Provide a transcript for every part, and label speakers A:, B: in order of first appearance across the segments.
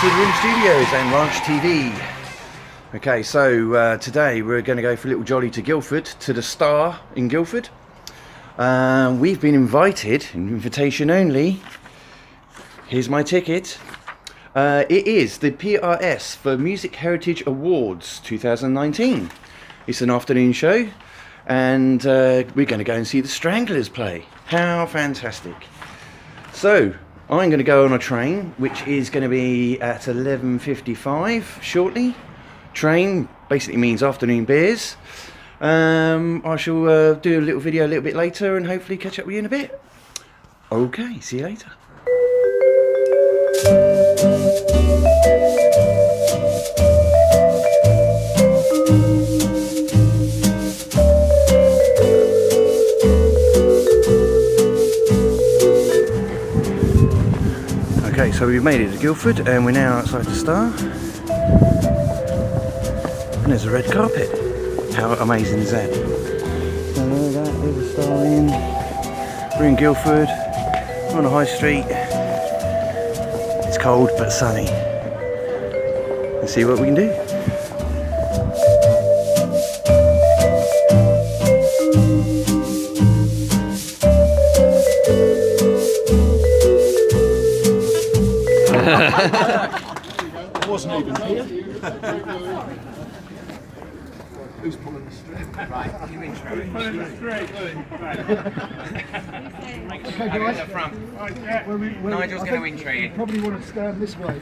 A: Guildford Room Studios and Ranch TV. Okay, so today we're going to go for a little jolly to Guildford, to the Star in Guildford. We've been invited, invitation only. Here's my ticket. It is the PRS for Music Heritage Awards 2019. It's an afternoon show, and we're going to go and see the Stranglers play. How fantastic. So, I'm going to go on a train, which is going to be at 11:55 shortly. Train basically means afternoon beers. I shall do a little video a little bit later and hopefully catch up with you in a bit. Okay, see you later. Okay, so we've made it to Guildford and we're now outside the Star. And there's a red carpet. How amazing is that? So look at that, there's the Star in. We're in Guildford, we're on the high street. It's cold but sunny. Let's see what we can do.
B: I wasn't even here. Who's pulling the string?
C: Right, you intro it.
B: Pulling the string. Okay, guys.
C: At the front. Nigel's going to intro you.
B: Probably want to stand this way.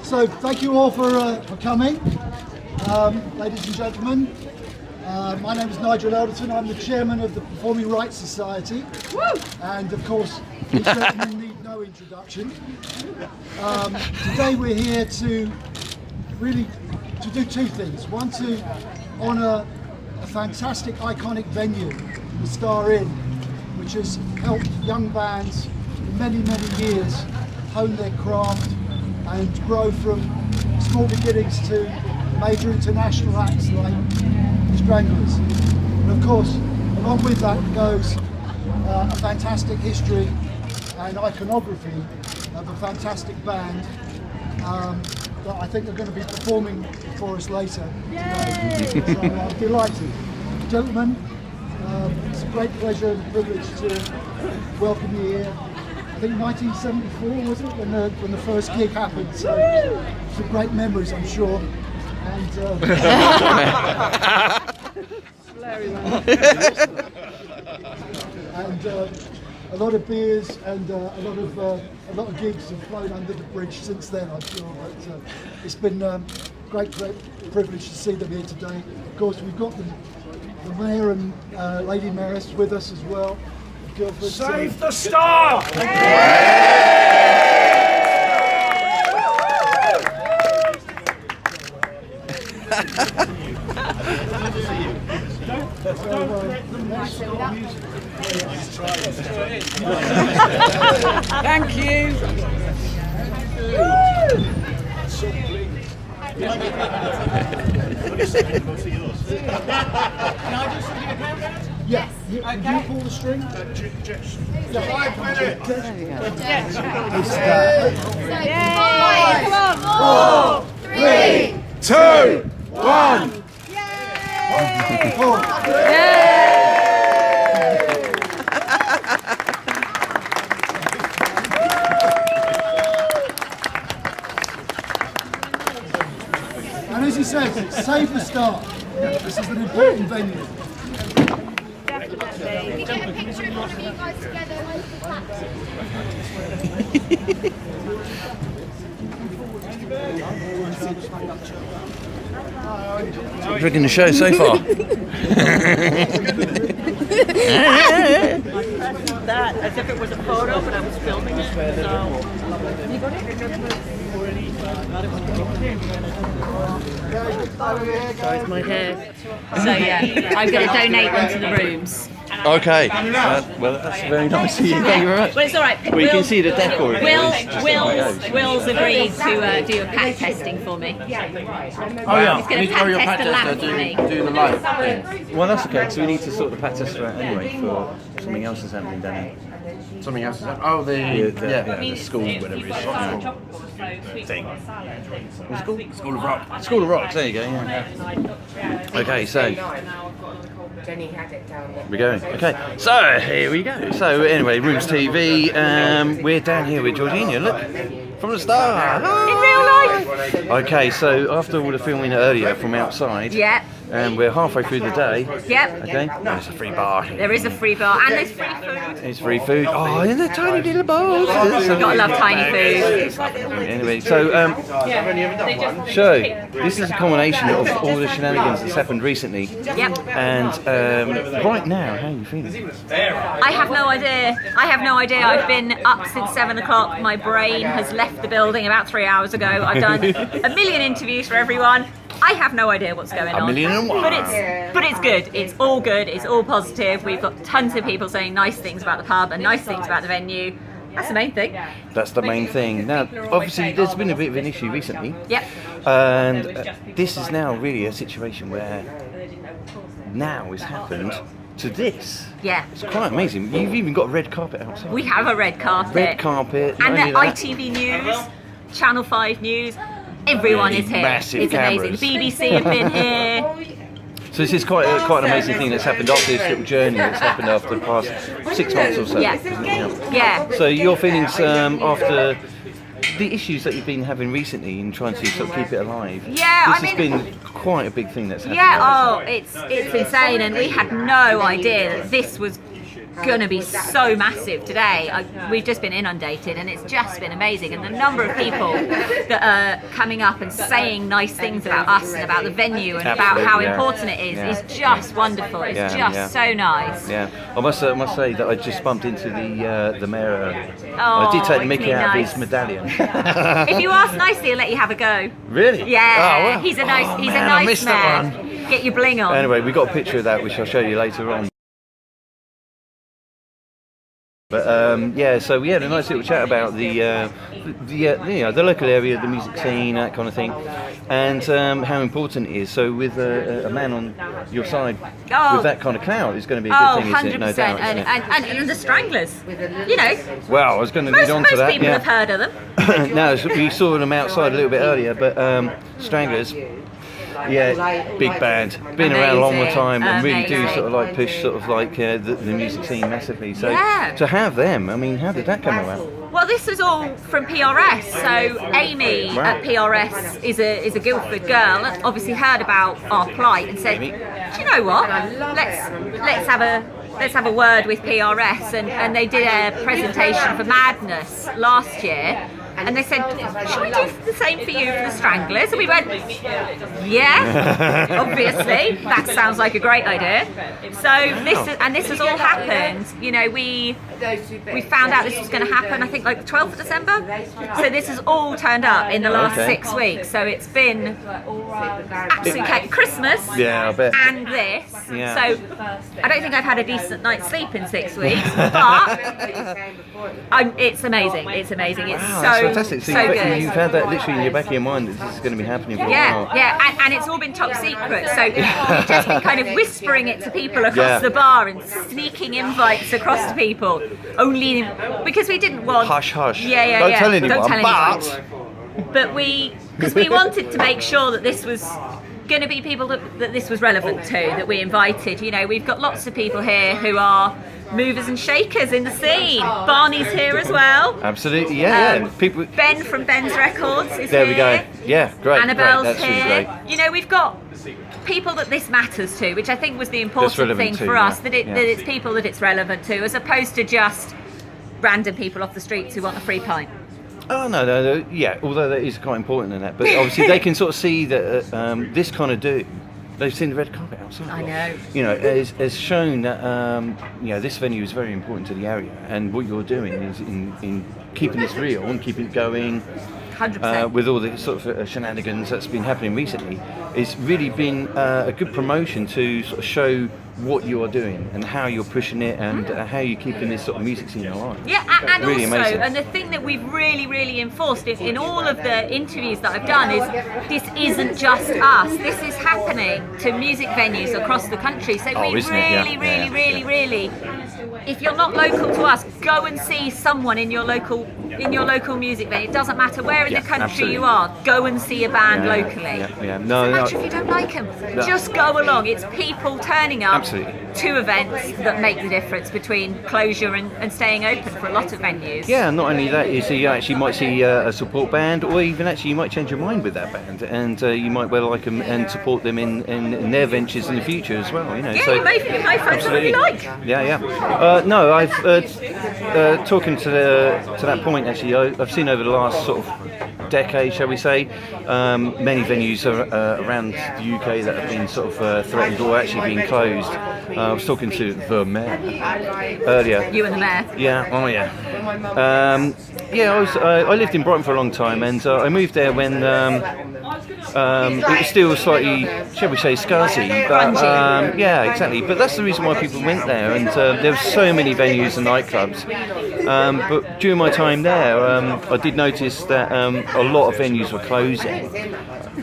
B: So, thank you all for coming, ladies and gentlemen. My name is Nigel Elderton. I'm the chairman of the Performing Rights Society. Woo! And of course, we certainly need no introduction. Today we're here to really do two things. One, to honour a fantastic, iconic venue, the Star Inn, which has helped young bands for many, many years hone their craft and grow from small beginnings to major international acts like Stranglers. And of course, along with that goes a fantastic history and iconography of a fantastic band that I think are going to be performing for us later today. So I'm delighted. Gentlemen, it's a great pleasure and privilege to welcome you here. I think 1974 was it when the first gig happened, so some great memories, I'm sure. And a lot of beers and a lot of gigs have flown under the bridge since then, I'm sure. But it's been great privilege to see them here today. Of course, we've got the Mayor and Lady Mayoress with us as well. Guildford,
D: Save the Star! Thank you.
B: Can I do something about that? Yes. You pull the string? 5 minutes. There we go.
E: Come on. 4, 3,
D: 2, 1.
B: And as he says, save the Star. This is an important venue.
E: Definitely. Can you get a picture of one of you guys together with the
A: What do you reckon the show so far?
F: That as if it was a photo, but I was filming it. So you got it?
G: Sorry, my hair. So yeah, I'm going to donate one to the rooms.
A: Okay. Well, that's very nice of you. Thank you very much.
G: Well, it's all right.
A: Well, you can see the decor.
G: Will's agreed to do a pack testing for me.
A: Oh, yeah.
G: He's going to pack test the lamp for me.
D: Do the light thing.
A: Well, that's okay, because we need to sort the pat test out anyway for something else that's happening down here.
D: Something else is that? Oh,
A: The school, whatever it is. Thing.
D: School of Rock.
A: School of Rocks, there you go, yeah. Okay, so. We're going. Okay, so here we go. So anyway, Rooms TV. We're down here with Georgina. Look, from the start.
G: In real life.
A: Okay, so after all the filming earlier from outside.
G: Yeah.
A: And we're halfway through the day.
G: Yep.
A: Okay. There's a free bar here.
G: There is a free bar and there's free food.
A: It's free food. Oh, in the tiny little bowls.
G: Gotta love tiny food.
A: Anyway, so so this is a combination of all the shenanigans that's happened recently.
G: Yep.
A: And right now, how are you feeling?
G: I have no idea. I've been up since 7 o'clock. My brain has left the building about 3 hours ago. I've done a million interviews for everyone. I have no idea what's going on.
A: A million and one.
G: But it's good. It's all good. It's all positive. We've got tons of people saying nice things about the pub and nice things about the venue. That's the main thing.
A: That's the main thing. Now, obviously, there's been a bit of an issue recently.
G: Yep.
A: And this is now really a situation where now it's happened to this.
G: Yeah.
A: It's quite amazing. You've even got a red carpet outside.
G: We have a red carpet.
A: Red carpet.
G: And
A: not
G: the
A: only that,
G: ITV News, Channel 5 News. Everyone is here.
A: Massive
G: it's
A: cameras.
G: amazing. The BBC have been here.
A: So this is quite an amazing thing that's happened after this little journey that's happened after the past 6 months or so.
G: Yeah. Yeah.
A: So your feelings after the issues that you've been having recently in trying to sort of keep it alive?
G: Yeah,
A: this has been quite a big thing that's happened.
G: Yeah, it's insane, and we had no idea that this was going to be so massive today. We've just been inundated and it's just been amazing, and the number of people that are coming up and saying nice things about us and about the venue and about how important it is just wonderful. It's just so nice.
A: Yeah, I must say that I just bumped into the mayor.
G: Oh,
A: I did take the mickey out
G: nice.
A: of his medallion.
G: If you ask nicely, he'll let you have a go.
A: Really?
G: Yeah,
A: oh, well.
G: he's a nice
A: I missed that
G: man.
A: one.
G: Get your bling on.
A: Anyway, we got a picture of that which I'll show you later on. But yeah, so we had a nice little chat about the local area, the music scene, that kind of thing, and how important it is. So with a man on your side with that kind of clout, it's going to be a good thing, isn't it? No doubt.
G: And the Stranglers, you know.
A: Well, I was going to lead on to that.
G: Most people have heard of them.
A: No, we saw them outside a little bit earlier, but Stranglers. Yeah, big band. Been around a long time and really do sort of like push sort of like the music scene massively. So to have them, I mean, how did that come about?
G: Well, this was all from PRS. So Amy at PRS is a Guildford girl. Obviously heard about our plight and said, do you know what? Let's have a word with PRS, and they did a presentation for Madness last year. And they said, should we do the same for you for the Stranglers? And we went, yeah, obviously, that sounds like a great idea. So this has all happened. You know, we found out this was going to happen, I think, like the 12th of December. So this has all turned up in the last 6 weeks. So it's been absolute Christmas
A: I bet.
G: and this.
A: Yeah.
G: So I don't think I've had a decent night's sleep in 6 weeks, but it's amazing. It's amazing. It's
A: fantastic. So you've had that literally in your back of your mind that this is going to be happening for a while.
G: Yeah, and it's all been top secret. So we've just been kind of whispering it to people across the bar and sneaking invites across to people. Only because we didn't want.
A: Hush, hush.
G: Yeah.
A: Don't tell anyone.
G: But we wanted to make sure that this was going to be people that this was relevant to, that we invited. You know, we've got lots of people here who are movers and shakers in the scene. Barney's here as well.
A: Absolutely, yeah. People.
G: Ben from Ben's Records is
A: there
G: here.
A: There we go. Yeah, great.
G: Annabelle's
A: That's
G: here.
A: really great.
G: You know, we've got people that this matters to, which I think was the important thing for us, that it's people that it's relevant to, as opposed to just random people off the streets who want a free pint.
A: Oh no, yeah. Although that is quite important in that, but obviously they can sort of see that this kind of do. They've seen the red carpet outside.
G: I know.
A: You know, has shown that you know, this venue is very important to the area, and what you're doing is in keeping this real and keeping it going.
G: 100%.
A: with all the sort of shenanigans that's been happening recently, it's really been a good promotion to sort of show what you are doing and how you're pushing it and how you're keeping this sort of music scene alive.
G: Yeah, and
A: Really
G: also,
A: amazing.
G: and the thing that we've really enforced in all of the interviews that I've done is this isn't just us. This is happening to music venues across the country. So we
A: isn't it? Yeah.
G: really, if you're not local to us, go and see someone in your local music venue. It doesn't matter where in the country
A: absolutely.
G: you are. Go and see a band locally.
A: Yeah.
G: Doesn't
A: No,
G: matter if you don't like them. Just go along. It's people turning up
A: Absolutely.
G: to events that make the difference between closure and staying open for a lot of venues.
A: Yeah, not only that, you actually might see a support band, or even actually you might change your mind with that band, and you might well like them and support them in their ventures in the future as well.
G: Yeah, you may find something you like.
A: Yeah. No, I've talking to that point. Actually, I've seen over the last sort of decade, shall we say, many venues around the UK that have been sort of threatened or actually being closed. I was talking to the mayor earlier.
G: You and the mayor.
A: Yeah. Oh yeah. I lived in Brighton for a long time, and I moved there when it was still slightly, shall we say, scuzzy. But,
G: Grungy.
A: yeah, exactly. But that's the reason why people went there, and there were so many venues and nightclubs. But during my time there, I did notice that a lot of venues were closing.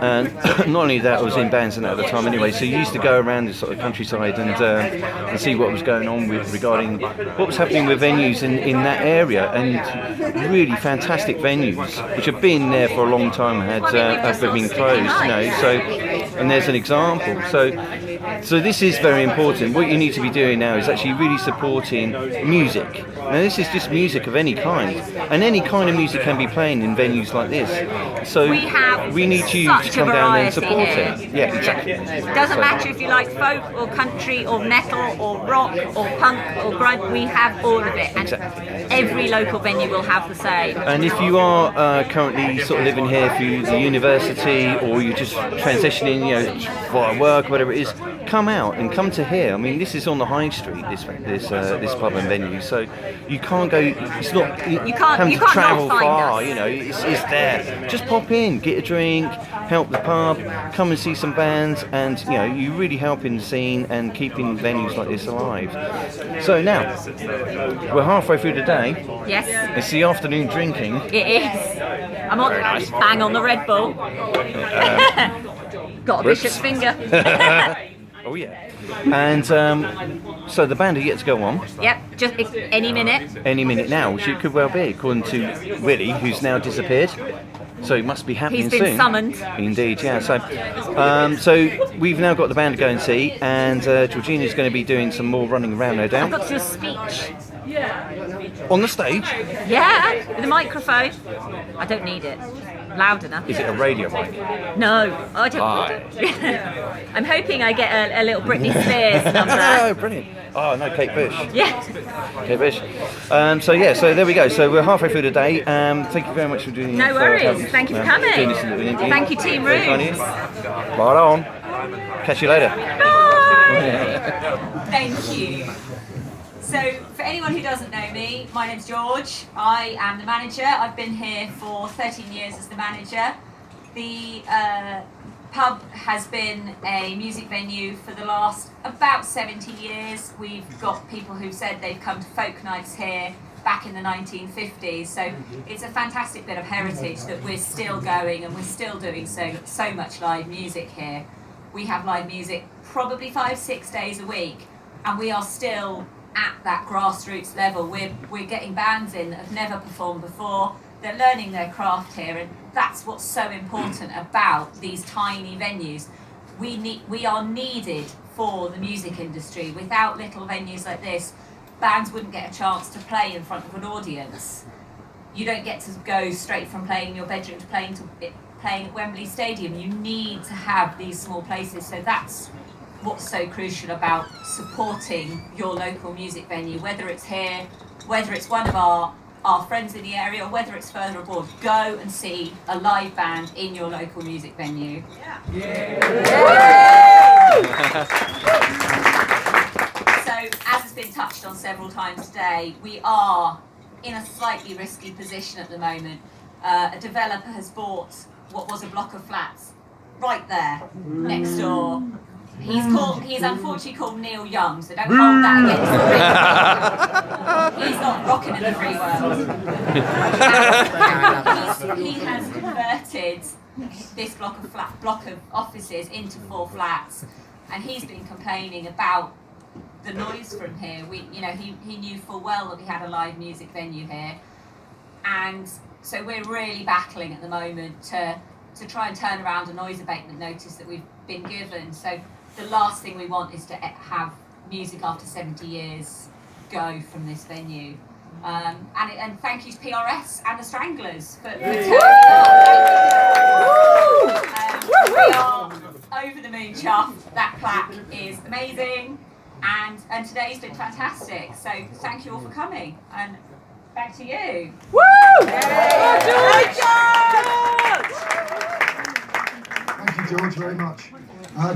A: And not only that, I was in bands and at the time anyway, so you used to go around the sort of countryside and see what was going on regarding what was happening with venues in that area, and really fantastic venues which have been there for a long time have been closed, and there's an example. So this is very important. What you need to be doing now is actually really supporting music. Now this is just music of any kind, and any kind of music can be playing in venues like this. So we need you to come down and support it. Yeah, exactly.
G: Doesn't matter if you like folk or country or metal or rock or punk or grunge, we have all of it, and every local venue will have the same.
A: And if you are currently sort of living here through the university, or you're just transitioning, for work or whatever it is, come out and come to here. I mean, this is on the high street, this pub and venue, so you can't go. It's not. You can't travel
G: not find
A: far.
G: us.
A: It's there. Just pop in, get a drink, help the pub, come and see some bands, and you really helping the scene and keeping venues like this alive. So now we're halfway through the day.
G: Yes,
A: It's the afternoon drinking.
G: it is. I'm on bang on the Red Bull. Got a bishop's finger.
A: Oh yeah. And so the band are yet to go on
G: Yep, just any minute.
A: any minute now, which it could well be, according to Willie, who's now disappeared. So it must be happening
G: He's
A: soon.
G: been summoned.
A: Indeed, yeah. So we've now got the band to go and see, and Georgina's going to be doing some more running around, no
G: I've
A: doubt,
G: got to do a speech.
A: on the stage.
G: Yeah, with a microphone. I don't need it. Loud enough.
A: Is it a radio mic?
G: No, I don't need it. I'm hoping I get a little Britney Spears number.
A: Oh, brilliant. Oh no, Kate Bush.
G: Yeah.
A: Kate Bush. So there we go. So we're halfway through the day. Thank you very much for doing.
G: No worries. Thank you for coming.
A: doing this little interview.
G: Thank you, Team
A: Very kind of
G: Rooms.
A: you. Right on. Catch you later.
G: Bye. Thank you. So, for anyone who doesn't know me, my name's George. I am the manager. I've been here for 13 years as the manager. The pub has been a music venue for the last about 70 years. We've got people who've said they've come to folk nights here back in the 1950s. So it's a fantastic bit of heritage that we're still going, and we're still doing so much live music here. We have live music probably 5-6 days a week, and we are still at that grassroots level. We're getting bands in that have never performed before. They're learning their craft here, and that's what's so important about these tiny venues. We are needed for the music industry. Without little venues like this, bands wouldn't get a chance to play in front of an audience. You don't get to go straight from playing in your bedroom to playing at Wembley Stadium. You need to have these small places. So that's what's so crucial about supporting your local music venue, whether it's here, whether it's one of our friends in the area, or whether it's further abroad. Go and see a live band in your local music venue. So, as has been touched on several times today, we are in a slightly risky position at the moment. a developer has bought what was a block of flats right there next door. He's unfortunately called Neil Young, so don't hold that against him. He's not rocking in the free world. He has converted this block of offices into 4 flats, and he's been complaining about the noise from here. He knew full well that we had a live music venue here, and so we're really battling at the moment to try and turn around a noise abatement notice that we've been given. So the last thing we want is to have music after 70 years go from this venue. And thank you to PRS and the Stranglers for turning up. We are over the moon chuffed. That plaque is amazing, and today's been fantastic. So thank you all for coming, and back to you.
B: Thank you, George, very much.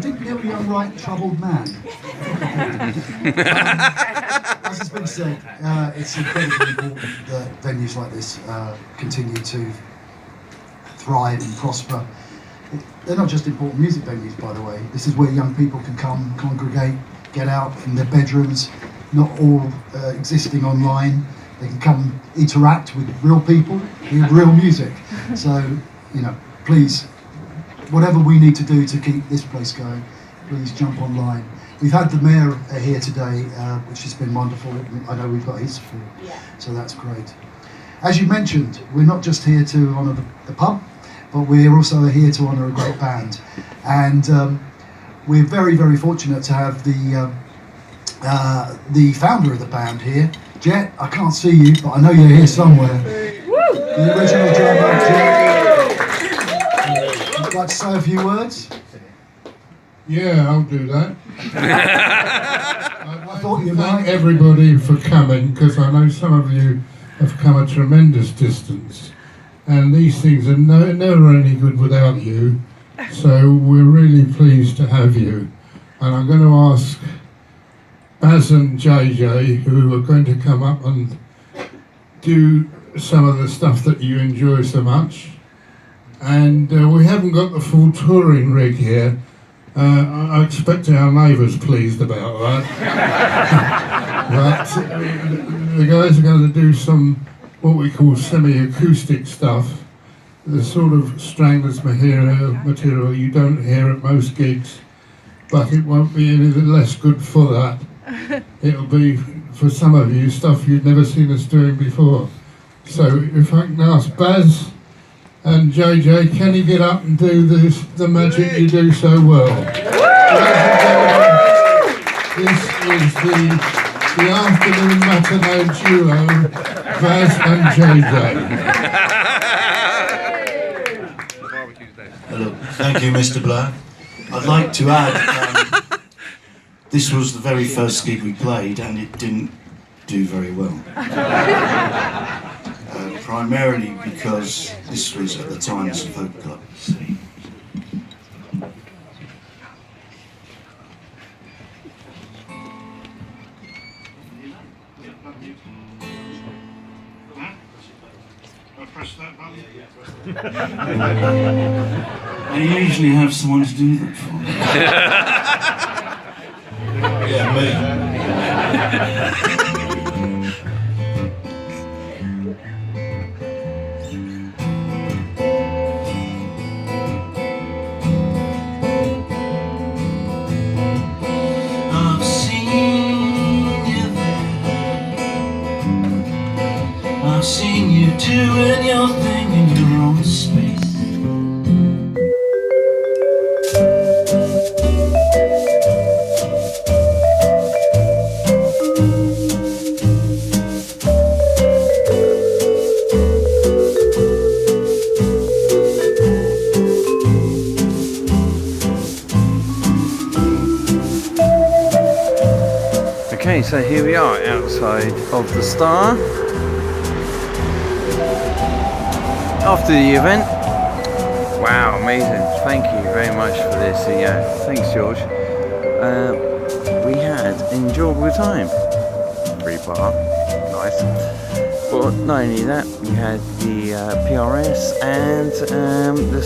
B: Did Neil Young write Troubled Man? As has been said, it's incredibly important that venues like this continue to thrive and prosper. They're not just important music venues, by the way. This is where young people can come, congregate, get out from their bedrooms, not all existing online. They can come interact with real people, hear real music. So, please, whatever we need to do to keep this place going, please jump online. We've had the mayor here today, which has been wonderful. I know we've got his support, so that's great. As you mentioned, we're not just here to honour the pub, but we're also here to honour a great band. And we're very, very fortunate to have the founder of the band here. Jet, I can't see you, but I know you're here somewhere. The original drummer, Jet. Would you like to say a few words?
H: Yeah, I'll do that.
B: I thought you might.
H: Thank everybody for coming, because I know some of you have come a tremendous distance, and these things are never any good without you, so we're really pleased to have you. And I'm going to ask Baz and JJ, who are going to come up and do some of the stuff that you enjoy so much. And we haven't got the full touring rig here. I expect our neighbours pleased about that. But the guys are going to do some what we call semi-acoustic stuff, the sort of Stranglers material you don't hear at most gigs, but it won't be any less good for that. It'll be, for some of you, stuff you've never seen us doing before. So if I can ask Baz and JJ, can you get up and do the magic you do so well? This is the afternoon matinee duo, Baz and JJ.
I: Hello, thank you, Mr. Blair. I'd like to add, this was the very first gig we played, and it didn't do very well. Primarily because this was at the time as a folk club. I usually have someone to do that for me. Yeah, me. I've seen you doing your thing in your own space.
A: Okay, so here we are outside of the Star. After the event. Wow, amazing. Thank you very much for this. Thanks, George. We had an enjoyable time. Free bar. Nice. But not only that, we had the PRS and the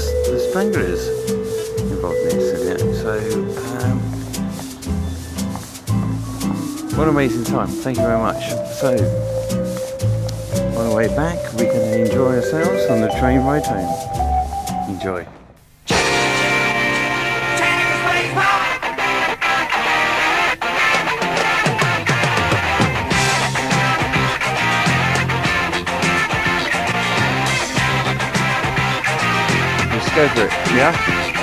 A: Stranglers involved in this. So what an amazing time. Thank you very much. So on the way back, we're going to enjoy ourselves on the train ride home. Enjoy. Let's go for it, yeah?